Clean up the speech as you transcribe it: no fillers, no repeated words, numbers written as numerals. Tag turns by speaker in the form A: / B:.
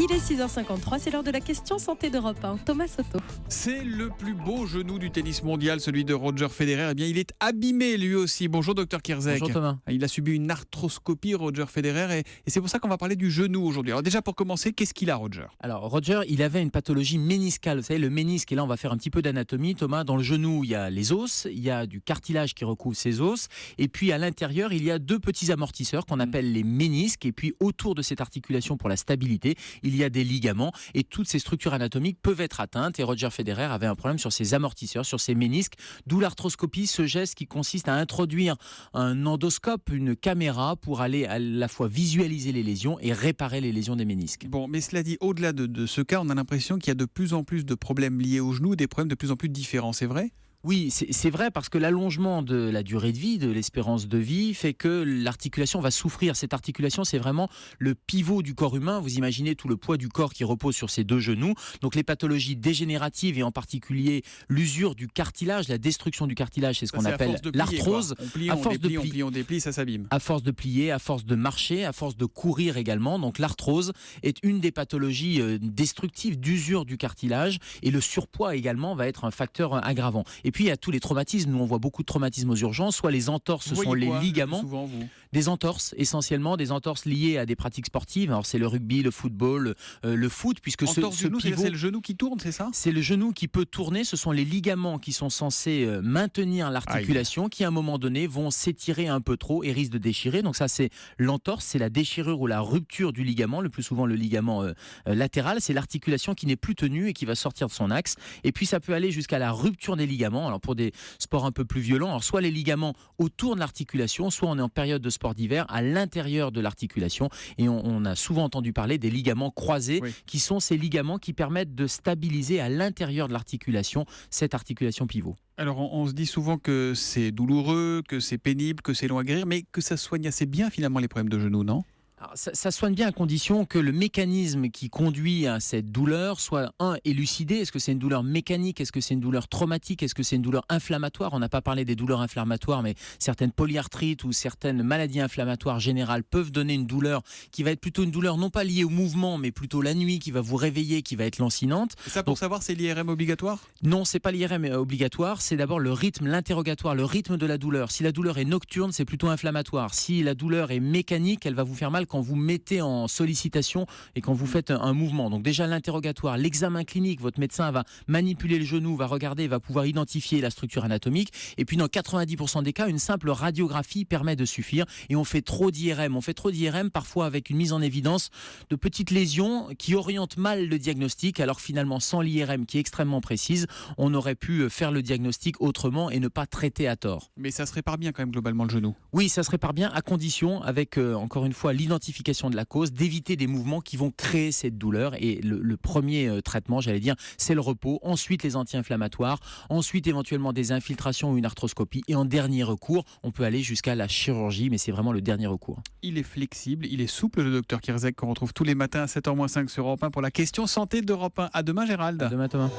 A: Il est 6h53, c'est l'heure de la question santé d'Europe 1. Thomas Soto.
B: C'est le plus beau genou du tennis mondial, celui de Roger Federer. Eh bien, il est abîmé lui aussi. Bonjour Dr Kierzek.
C: Bonjour Thomas.
B: Il a subi une arthroscopie, Roger Federer, et c'est pour ça qu'on va parler du genou aujourd'hui. Alors déjà pour commencer, qu'est-ce qu'il a Roger ?
C: Alors Roger, il avait une pathologie méniscale. Vous savez, le ménisque, et là on va faire un petit peu d'anatomie. Thomas, dans le genou, il y a les os, il y a du cartilage qui recouvre ces os, et puis à l'intérieur, il y a deux petits amortisseurs qu'on appelle les ménisques, et puis autour de cette articulation pour la stabilité, il y a des ligaments, et toutes ces structures anatomiques peuvent être atteintes, et Roger Federer avait un problème sur ses amortisseurs, sur ses ménisques, d'où l'arthroscopie, ce geste qui consiste à introduire un endoscope, une caméra, pour aller à la fois visualiser les lésions et réparer les lésions des ménisques.
B: Bon, mais cela dit, au-delà de ce cas, on a l'impression qu'il y a de plus en plus de problèmes liés au genou, des problèmes de plus en plus différents, c'est vrai ?
C: Oui, c'est vrai, parce que l'allongement de la durée de vie, de l'espérance de vie, fait que l'articulation va souffrir. Cette articulation, c'est vraiment le pivot du corps humain. Vous imaginez tout le poids du corps qui repose sur ces deux genoux. Donc les pathologies dégénératives, et en particulier l'usure du cartilage, la destruction du cartilage, c'est ce qu'on appelle l'arthrose.
B: On déplie, ça s'abîme.
C: À force de plier, à force de marcher, à force de courir également. Donc l'arthrose est une des pathologies destructives d'usure du cartilage, et le surpoids également va être un facteur aggravant. Et puis il y a tous les traumatismes. Nous on voit beaucoup de traumatismes aux urgences. Soit les entorses, ce sont les ligaments.
B: Souvent,
C: des entorses, essentiellement des entorses liées à des pratiques sportives. Alors c'est le rugby, le football, le foot, puisque ce
B: genou,
C: pivot,
B: c'est le genou qui tourne, c'est ça ?
C: C'est le genou qui peut tourner. Ce sont les ligaments qui sont censés maintenir l'articulation, qui à un moment donné vont s'étirer un peu trop et risquent de déchirer. Donc ça, c'est l'entorse, c'est la déchirure ou la rupture du ligament, le plus souvent le ligament latéral. C'est l'articulation qui n'est plus tenue et qui va sortir de son axe. Et puis ça peut aller jusqu'à la rupture des ligaments. Alors pour des sports un peu plus violents, alors soit les ligaments autour de l'articulation, soit on est en période de sport d'hiver à l'intérieur de l'articulation. Et on a souvent entendu parler des ligaments croisés, qui sont ces ligaments qui permettent de stabiliser à l'intérieur de l'articulation cette articulation pivot.
B: Alors on se dit souvent que c'est douloureux, que c'est pénible, que c'est long à guérir, mais que ça soigne assez bien finalement les problèmes de genoux, non ?
C: Alors, ça soigne bien à condition que le mécanisme qui conduit à cette douleur soit élucidé. Est-ce que c'est une douleur mécanique ? Est-ce que c'est une douleur traumatique ? Est-ce que c'est une douleur inflammatoire ? On n'a pas parlé des douleurs inflammatoires, mais certaines polyarthrites ou certaines maladies inflammatoires générales peuvent donner une douleur qui va être plutôt une douleur non pas liée au mouvement, mais plutôt la nuit, qui va vous réveiller, qui va être lancinante.
B: Et ça, pour savoir, c'est l'IRM obligatoire ?
C: Non, c'est pas l'IRM obligatoire. C'est d'abord le rythme, l'interrogatoire, le rythme de la douleur. Si la douleur est nocturne, c'est plutôt inflammatoire. Si la douleur est mécanique, elle va vous faire mal quand vous mettez en sollicitation et quand vous faites un mouvement. Donc déjà l'interrogatoire, l'examen clinique, votre médecin va manipuler le genou, va regarder, va pouvoir identifier la structure anatomique, et puis dans 90% des cas, une simple radiographie permet de suffire, et on fait trop d'IRM. On fait trop d'IRM parfois avec une mise en évidence de petites lésions qui orientent mal le diagnostic, alors finalement sans l'IRM qui est extrêmement précise, on aurait pu faire le diagnostic autrement et ne pas traiter à tort.
B: Mais ça se répare bien quand même globalement le genou ?
C: Oui, ça se répare bien à condition, avec encore une fois l'identification de la cause, d'éviter des mouvements qui vont créer cette douleur. Et le premier traitement, j'allais dire, c'est le repos, ensuite les anti-inflammatoires, ensuite éventuellement des infiltrations ou une arthroscopie, et en dernier recours, on peut aller jusqu'à la chirurgie, mais c'est vraiment le dernier recours.
B: Il est flexible, il est souple, le docteur Kierzek, qu'on retrouve tous les matins à 7h-5 sur Europe 1 pour la question santé d'Europe 1. À demain Gérald.
C: À demain Thomas.